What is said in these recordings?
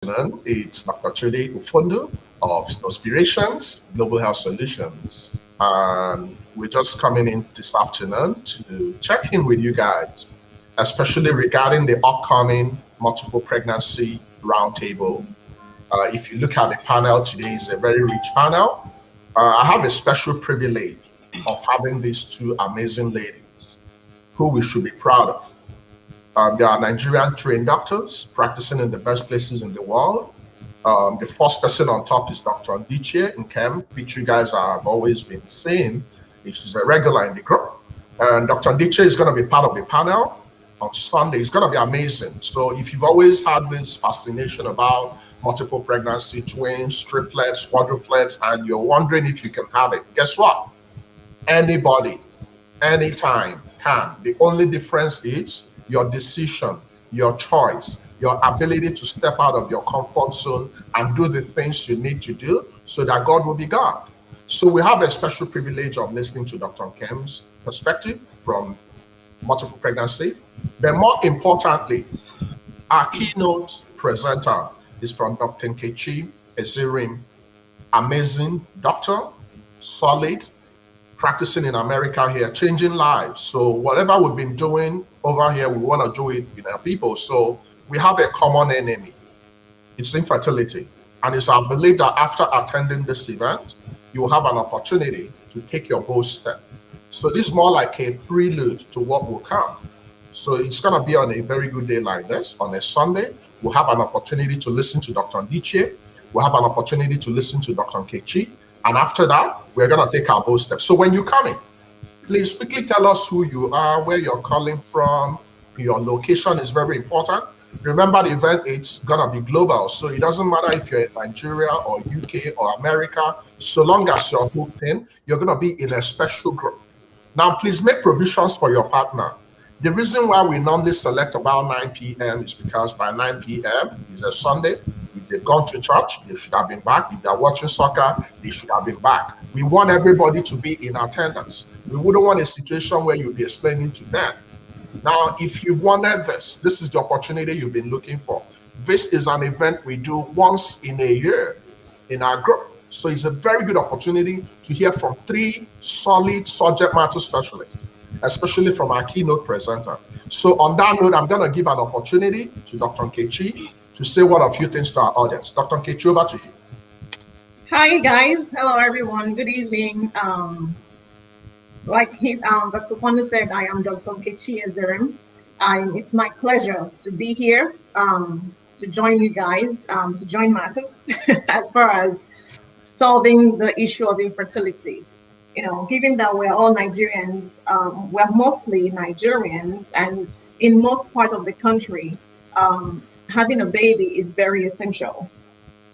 afternoon. It's Dr. Chudi Ufundu of Snowspirations Global Health Solutions. And we're just coming in this afternoon to check in with you guys, especially regarding the upcoming multiple pregnancy roundtable. If you look at the panel today, it's a very rich panel. I have a special privilege of having these two amazing ladies who we should be proud of. They are Nigerian trained doctors practicing in the best places in the world. The first person on top is Dr. Ndiche Nkem, which you guys have always been seeing. She's a regular in the group. And Dr. Ndiche is going to be part of the panel on Sunday. It's going to be amazing. So if you've always had this fascination about multiple pregnancy, twins, triplets, quadruplets, and you're wondering if you can have it, guess what? Anybody, anytime can. The only difference is your decision, your choice, your ability to step out of your comfort zone and do the things you need to do so that God will be God. So we have a special privilege of listening to Dr. Kem's perspective from multiple pregnancy. But more importantly, our keynote presenter is from Dr. Nkechi Ezerim, amazing doctor, solid, practicing in America here, changing lives. So whatever we've been doing over here, we want to do it with our people. So we have a common enemy. It's infertility. And it's our belief that after attending this event, you will have an opportunity to take your bold step. So this is more like a prelude to what will come. So it's going to be on a very good day like this, on a Sunday. We'll have an opportunity to listen to Dr. Ndiche. We'll have an opportunity to listen to Dr. Nkechi. And after that, we're going to take our bold steps. So when you come in, please quickly tell us who you are, where you're calling from. Your location is very important. Remember, the event, it's going to be global. So it doesn't matter if you're in Nigeria or UK or America. So long as you're hooked in, you're going to be in a special group. Now, please make provisions for your partner. The reason why we normally select about 9 p.m. is because by 9 p.m. is a Sunday. If they've gone to church, they should have been back. If they're watching soccer, they should have been back. We want everybody to be in attendance. We wouldn't want a situation where you'll be explaining to them. Now, if you've wanted this is the opportunity you've been looking for. This is an event we do once in a year in our group. So it's a very good opportunity to hear from 3 solid subject matter specialists, especially from our keynote presenter. So on that note, I'm going to give an opportunity to Dr. Nkechi to say what a few things to our audience. Dr. Nkechi, over to you. Hi guys, hello everyone, good evening. Like Dr. Fonda said, I am Dr. Nkechi Ezerim. It's my pleasure to be here to join you guys, to join matters as far as solving the issue of infertility. You know, given that we're all Nigerians, we're mostly Nigerians, and in most parts of the country, having a baby is very essential.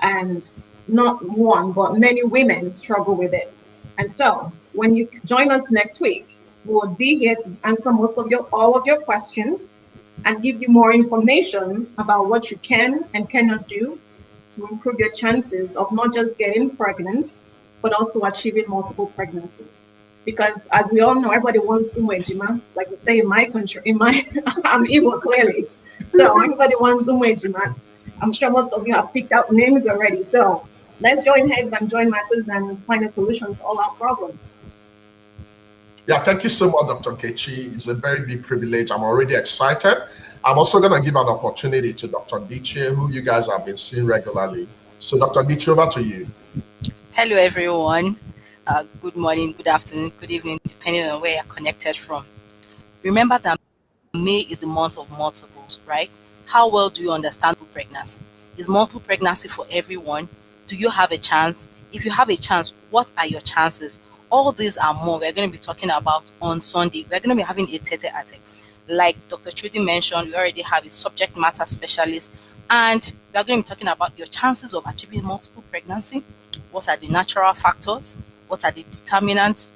And not one, but many women struggle with it. And so when you join us next week, we'll be here to answer all of your questions and give you more information about what you can and cannot do to improve your chances of not just getting pregnant, but also achieving multiple pregnancies. Because as we all know, everybody wants umwejima, like they say in my country, I'm Igbo clearly. So everybody wants umwejima. I'm sure most of you have picked out names already. So let's join heads and join matters and find a solution to all our problems. Yeah, thank you so much, Dr. Nkechi. It's a very big privilege. I'm already excited. I'm also going to give an opportunity to Dr. Ndiche, who you guys have been seeing regularly. So Dr. Ndiche, over to you. Hello, everyone. Good morning, good afternoon, good evening, depending on where you're connected from. Remember that May is the month of multiples, right? How well do you understand pregnancy? Is multiple pregnancy for everyone? Do you have a chance? If you have a chance, what are your chances? All these and more we're going to be talking about on Sunday. We're going to be having a tete-a-tete. Like Dr. Chudi mentioned, we already have a subject matter specialist, and we're going to be talking about your chances of achieving multiple pregnancy. What are the natural factors? What are the determinants?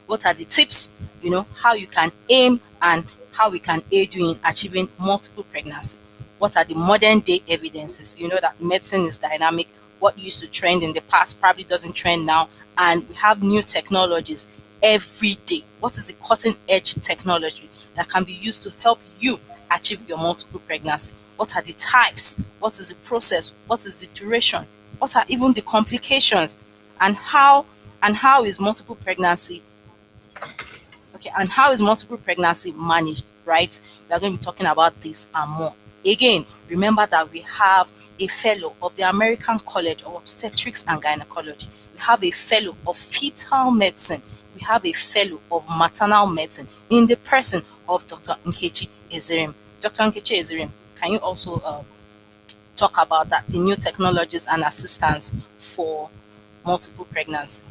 What are the tips? You know, how you can aim and how we can aid you in achieving multiple pregnancy. What are the modern day evidences? You know that medicine is dynamic. What used to trend in the past probably doesn't trend now, and we have new technologies every day. What is the cutting edge technology that can be used to help you achieve your multiple pregnancy? What are the types? What is the process? What is the duration? What are even the complications? And how is multiple pregnancy okay, and how is multiple pregnancy managed, right? We are going to be talking about this and more. Again, remember that we have a fellow of the American College of Obstetrics and Gynecology. We have a fellow of fetal medicine. We have a fellow of maternal medicine in the person of Dr. Nkechi Ezerim. Dr. Nkechi Ezerim, can you also talk about that, the new technologies and assistance for multiple pregnancy?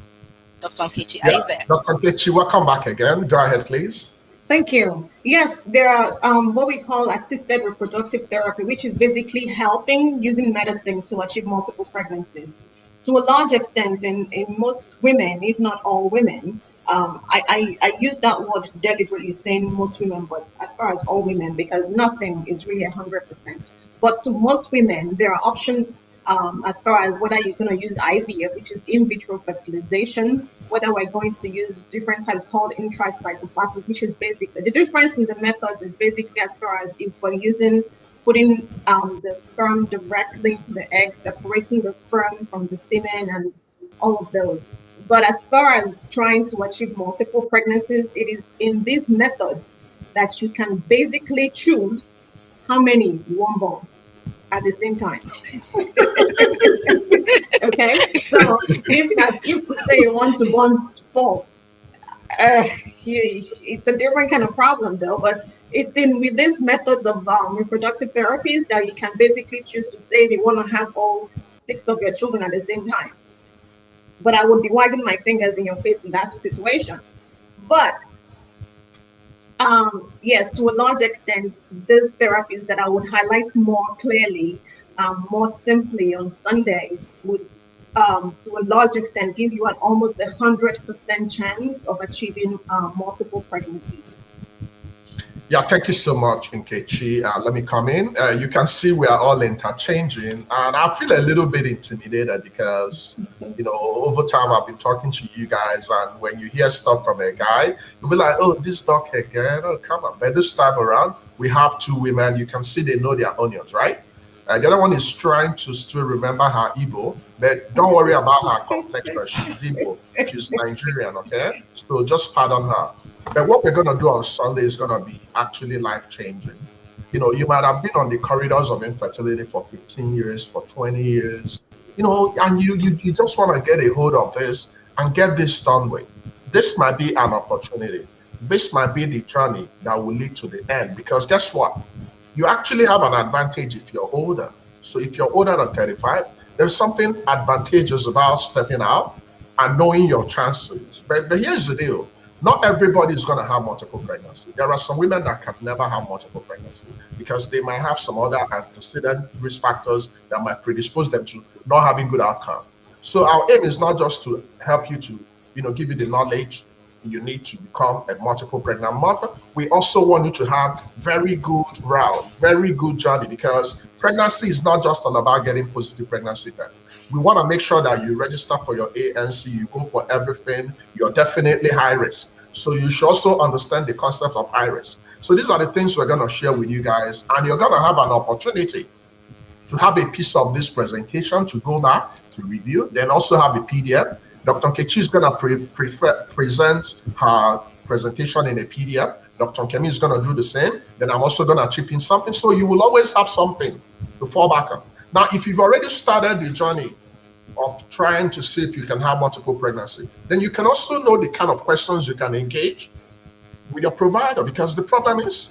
Dr. Nkechi, are Yeah, you there? Dr. Nkechi, welcome back again. Go ahead, please. Thank you. Yes, there are what we call assisted reproductive therapy, which is basically helping using medicine to achieve multiple pregnancies. To a large extent, in most women, if not all women, I use that word deliberately, saying most women, but as far as all women, because nothing is really 100%. But to most women, there are options as far as whether you're going to use IVF, which is in vitro fertilization, whether we're going to use different types called intracytoplasmic, which is basically the difference in the methods is basically as far as if we're using putting the sperm directly into the egg, separating the sperm from the semen and all of those. But as far as trying to achieve multiple pregnancies, it is in these methods that you can basically choose how many you want born at the same time. Okay, so if to say you want to born four, it's a different kind of problem though. But it's in with these methods of reproductive therapies that you can basically choose to say if you want to have all six of your children at the same time. But I would be wagging my fingers in your face in that situation. But yes, to a large extent, these therapies that I would highlight more clearly, more simply on Sunday would, to a large extent, give you an almost 100% chance of achieving multiple pregnancies. Yeah, thank you so much, Nkechi. Let me come in. You can see we are all interchanging, and I feel a little bit intimidated because, over time I've been talking to you guys, and when you hear stuff from a guy, you'll be like, oh, this doc again, oh, come on. But this time around, we have two women. You can see they know their onions, right? The other one is trying to still remember her Igbo, but don't worry about her complexion. She's Igbo. She's Nigerian, okay? So just pardon her. But what we're going to do on Sunday is going to be actually life-changing. You might have been on the corridors of infertility for 15 years, for 20 years, and you just want to get a hold of this and get this done with. This might be an opportunity. This might be the journey that will lead to the end. Because guess what? You actually have an advantage if you're older. So if you're older than 35, there's something advantageous about stepping out and knowing your chances. But here's the deal. Not everybody is going to have multiple pregnancy. There are some women that can never have multiple pregnancy because they might have some other antecedent risk factors that might predispose them to not having good outcome. So our aim is not just to help you to, give you the knowledge you need to become a multiple pregnant mother. We also want you to have very good route, very good journey, because pregnancy is not just all about getting positive pregnancy tests. We want to make sure that you register for your ANC, you go for everything. You're definitely high risk. So you should also understand the concept of high risk. So these are the things we're going to share with you guys, and you're going to have an opportunity to have a piece of this presentation to go back to review, then also have a PDF. Dr. Nkechi is going to present her presentation in a PDF. Dr. Kemi is going to do the same. Then I'm also going to chip in something. So you will always have something to fall back on. Now, if you've already started the journey of trying to see if you can have multiple pregnancy, then you can also know the kind of questions you can engage with your provider, because the problem is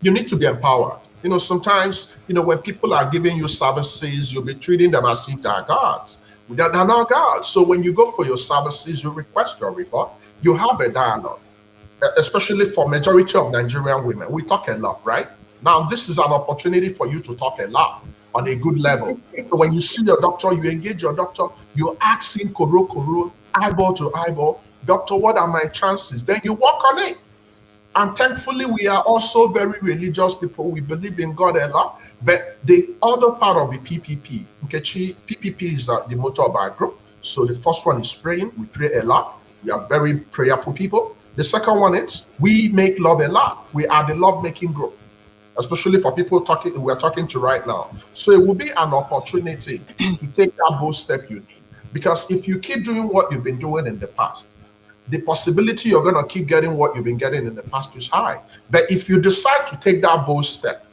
you need to be empowered. Sometimes, when people are giving you services, you'll be treating them as if they're gods. They're not gods. So when you go for your services, you request your report, you have a dialogue, especially for majority of Nigerian women. We talk a lot, right? Now, this is an opportunity for you to talk a lot on a good level. So when you see your doctor, you engage your doctor, you ask him koro, eyeball to eyeball, doctor, what are my chances? Then you work on it. And thankfully, we are also very religious people. We believe in God a lot. But the other part of the PPP, PPP is the motto of our group. So the first one is praying. We pray a lot. We are very prayerful people. The second one is we make love a lot. We are the love-making group. especially for people we're talking to right now. So it will be an opportunity to take that bold step you need. Because if you keep doing what you've been doing in the past, the possibility you're going to keep getting what you've been getting in the past is high. But if you decide to take that bold step,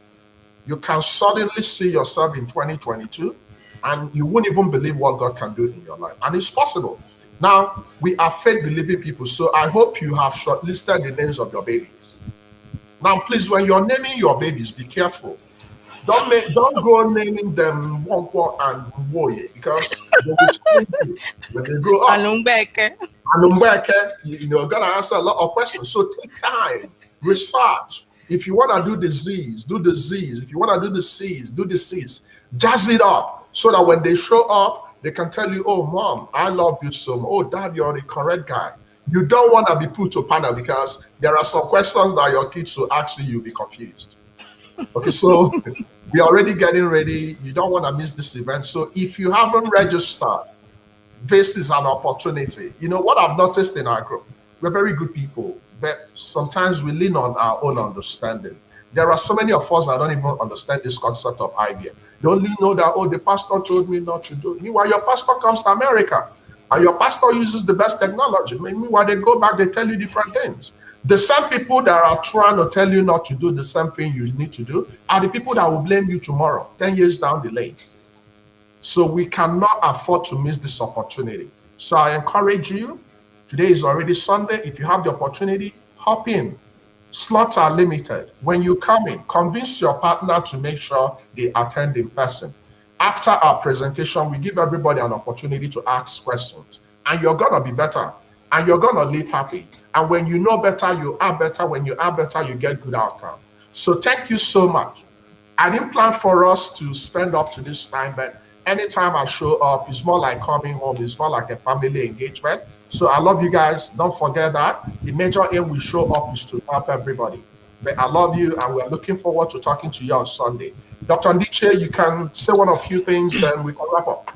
you can suddenly see yourself in 2022 and you won't even believe what God can do in your life. And it's possible. Now, we are faith-believing people, so I hope you have shortlisted the names of your babies. Now, please, when you're naming your babies, be careful. Don't go naming them Wonko and Woye, because they will change you when they grow up. You're going to answer a lot of questions. So take time, research. If you want to do the Z's, do the Z's. If you want to do the C's, do the C's. Jazz it up so that when they show up, they can tell you, oh, mom, I love you so much. Oh, dad, you're the correct guy. You don't want to be put to panel because there are some questions that your kids will ask you, you'll be confused. Okay, so we're already getting ready. You don't want to miss this event. So if you haven't registered, this is an opportunity. You know what I've noticed in our group? We're very good people, but sometimes we lean on our own understanding. There are so many of us that don't even understand this concept of IVF. They only know that, oh, the pastor told me not to do it. Meanwhile, your pastor comes to America and your pastor uses the best technology. Meanwhile, they go back, they tell you different things. The same people that are trying to tell you not to do the same thing you need to do are the people that will blame you tomorrow, 10 years down the lane. So we cannot afford to miss this opportunity. So I encourage you, today is already Sunday. If you have the opportunity, hop in. Slots are limited. When you come in, convince your partner to make sure they attend in person. After our presentation, we give everybody an opportunity to ask questions. And you're going to be better. And you're going to live happy. And when you know better, you are better. When you are better, you get good outcome. So thank you so much. I didn't plan for us to spend up to this time, but anytime I show up, it's more like coming home. It's more like a family engagement. So I love you guys. Don't forget that. The major aim we show up is to help everybody. But I love you, and we're looking forward to talking to you on Sunday. Dr. Ndiche, you can say one or few things, then we can wrap up.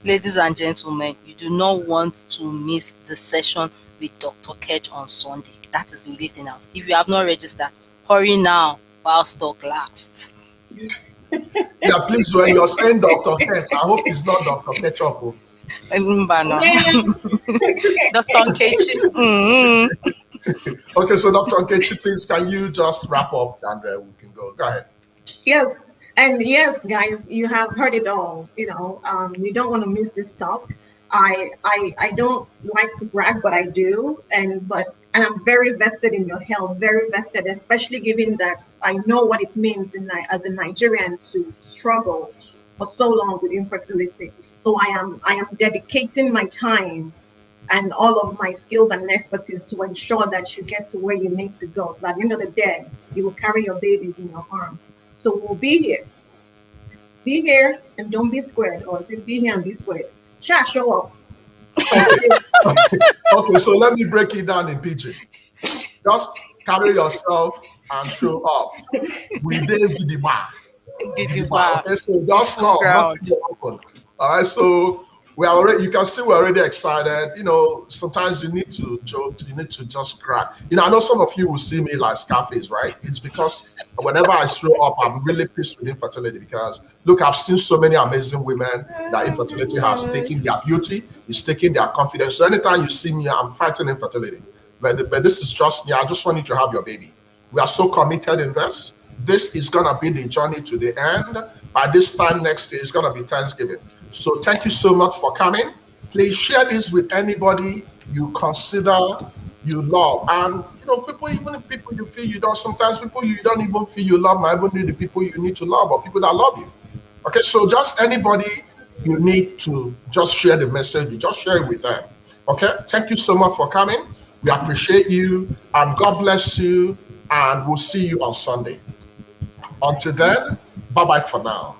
Ladies and gentlemen, you do not want to miss the session with Dr. Ketch on Sunday. That is the only thing else. If you have not registered, hurry now while stock lasts. Yeah, please, when you're saying Dr. Ketch, I hope it's not Dr. Ketchup. Dr. Nkechi. Okay, so Dr. Nkechi, please, can you just wrap up and we can go? Go ahead. Yes. And yes, guys, you have heard it all. You don't want to miss this talk. I don't like to brag, but I do. And I'm very vested in your health, very vested, especially given that I know what it means as a Nigerian to struggle for so long with infertility. So I am dedicating my time and all of my skills and expertise to ensure that you get to where you need to go. So at the end of the day, you will carry your babies in your arms. So we'll be here. Be here and don't be squared, or be here and be squared. Chat, show up. Okay, so let me break it down in PG. Just carry yourself and show up. We did the bar. Okay, so just come. Nothing will happen. All right, so you can see we're already excited. Sometimes you need to joke, you need to just crack. I know some of you will see me like Scarface, right? It's because whenever I show up, I'm really pissed with infertility because, look, I've seen so many amazing women that infertility has taken their beauty, it's taking their confidence. So anytime you see me, I'm fighting infertility. But this is just me. I just want you to have your baby. We are so committed in this. This is going to be the journey to the end. By this time next year, it's going to be Thanksgiving. So thank you so much for coming. Please share this with anybody you consider you love. And, even if people you feel you don't, sometimes people you don't even feel you love might even be the people you need to love or people that love you. Okay, so just anybody you need to just share the message, you just share it with them. Okay, thank you so much for coming. We appreciate you, and God bless you, and we'll see you on Sunday. Until then, bye-bye for now.